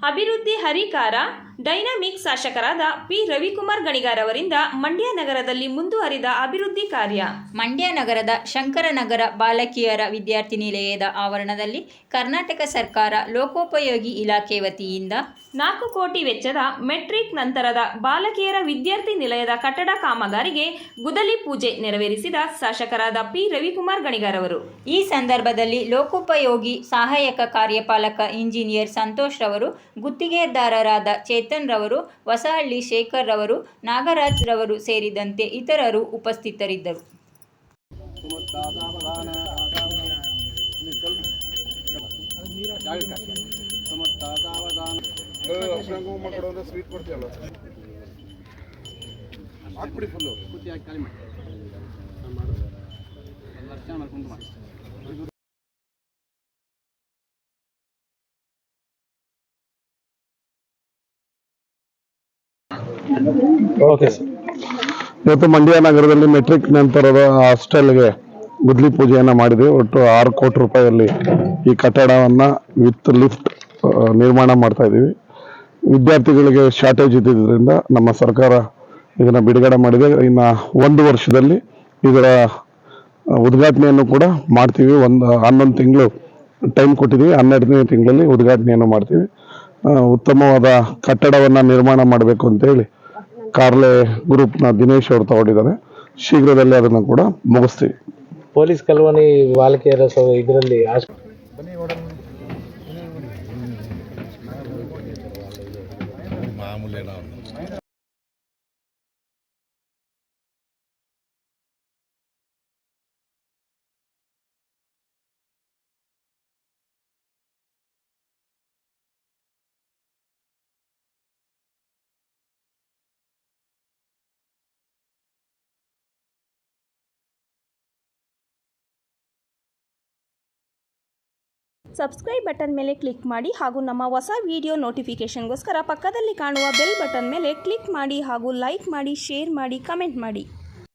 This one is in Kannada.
ಅಭಿವೃದ್ಧಿ ಹರಿಕಾರ ಡೈನಾಮಿಕ್ ಶಾಸಕರಾದ ಪಿ ರವಿಕುಮಾರ್ ಗಣಿಗಾರ್ ಅವರಿಂದ ಮಂಡ್ಯ ನಗರದಲ್ಲಿ ಮುಂದುವರಿದ ಅಭಿವೃದ್ಧಿ ಕಾರ್ಯ. ಮಂಡ್ಯ ನಗರದ ಶಂಕರನಗರ ಬಾಲಕಿಯರ ವಿದ್ಯಾರ್ಥಿ ನಿಲಯದ ಆವರಣದಲ್ಲಿ ಕರ್ನಾಟಕ ಸರ್ಕಾರ ಲೋಕೋಪಯೋಗಿ ಇಲಾಖೆ ವತಿಯಿಂದ 4 ಕೋಟಿ ವೆಚ್ಚದ ಮೆಟ್ರಿಕ್ ನಂತರದ ಬಾಲಕಿಯರ ವಿದ್ಯಾರ್ಥಿ ನಿಲಯದ ಕಟ್ಟಡ ಕಾಮಗಾರಿಗೆ ಗುದ್ದಲಿ ಪೂಜೆ ನೆರವೇರಿಸಿದ ಶಾಸಕರಾದ ಪಿ ರವಿಕುಮಾರ್ ಗಣಿಗಾರ್ ಅವರು. ಈ ಸಂದರ್ಭದಲ್ಲಿ ಲೋಕೋಪಯೋಗಿ ಸಹಾಯಕ ಕಾರ್ಯಪಾಲಕ ಇಂಜಿನಿಯರ್ ಸಂತೋಷ್ ರವರು, ಗುತ್ತಿಗೆದಾರರಾದ ಚೇತನ್ ರವರು, ಹೊಸಹಳ್ಳಿ ಶೇಖರ್ ರವರು, ನಾಗರಾಜ್ ರವರು ಸೇರಿದಂತೆ ಇತರರು ಉಪಸ್ಥಿತರಿದ್ದರು. Okay sir. ಇವತ್ತು ಮಂಡ್ಯ ನಗರದಲ್ಲಿ ಮೆಟ್ರಿಕ್ ನಂತರದ ಹಾಸ್ಟೆಲ್ಗೆ ಗುದ್ದಲಿ ಪೂಜೆಯನ್ನು ಮಾಡಿದ್ವಿ. ಒಟ್ಟು 6 ಕೋಟಿ ರೂಪಾಯಿಯಲ್ಲಿ ಈ ಕಟ್ಟಡವನ್ನು ವಿತ್ ಲಿಫ್ಟ್ ನಿರ್ಮಾಣ ಮಾಡ್ತಾ ಇದ್ದೀವಿ. ವಿದ್ಯಾರ್ಥಿಗಳಿಗೆ ಶಾರ್ಟೇಜ್ ಇದ್ದಿದ್ದರಿಂದ ನಮ್ಮ ಸರ್ಕಾರ ಇದನ್ನು ಬಿಡುಗಡೆ ಮಾಡಿದೆ. ಇನ್ನು 1 ವರ್ಷದಲ್ಲಿ ಇದರ ಉದ್ಘಾಟನೆಯನ್ನು ಕೂಡ ಮಾಡ್ತೀವಿ. 11 ತಿಂಗಳು ಟೈಮ್ ಕೊಟ್ಟಿದ್ದೀವಿ. 12ನೇ ತಿಂಗಳಲ್ಲಿ ಉದ್ಘಾಟನೆಯನ್ನು ಮಾಡ್ತೀವಿ. ಉತ್ತಮವಾದ ಕಟ್ಟಡವನ್ನು ನಿರ್ಮಾಣ ಮಾಡಬೇಕು ಅಂತೇಳಿ ಕಾರ್ಲೆ ಗ್ರೂಪ್ನ ದಿನೇಶ್ ಅವರು ತಗೊಂಡಿದ್ದಾರೆ. ಶೀಘ್ರದಲ್ಲೇ ಅದನ್ನು ಕೂಡ ಮುಗಿಸ್ತೀವಿ. ಪೊಲೀಸ್ ಕಲ್ವನಿ ಬಾಲಕಿಯರ ಇದರಲ್ಲಿ ಸಬ್ಸ್ಕ್ರೈಬ್ ಬಟನ್ ಮೇಲೆ ಕ್ಲಿಕ್ ಮಾಡಿ ಹಾಗೂ ನಮ್ಮ ಹೊಸ ವಿಡಿಯೋ ನೋಟಿಫಿಕೇಷನ್ಗೋಸ್ಕರ ಪಕ್ಕದಲ್ಲಿ ಕಾಣುವ ಬೆಲ್ ಬಟನ್ ಮೇಲೆ ಕ್ಲಿಕ್ ಮಾಡಿ ಹಾಗೂ ಲೈಕ್ ಮಾಡಿ, ಶೇರ್ ಮಾಡಿ, ಕಮೆಂಟ್ ಮಾಡಿ.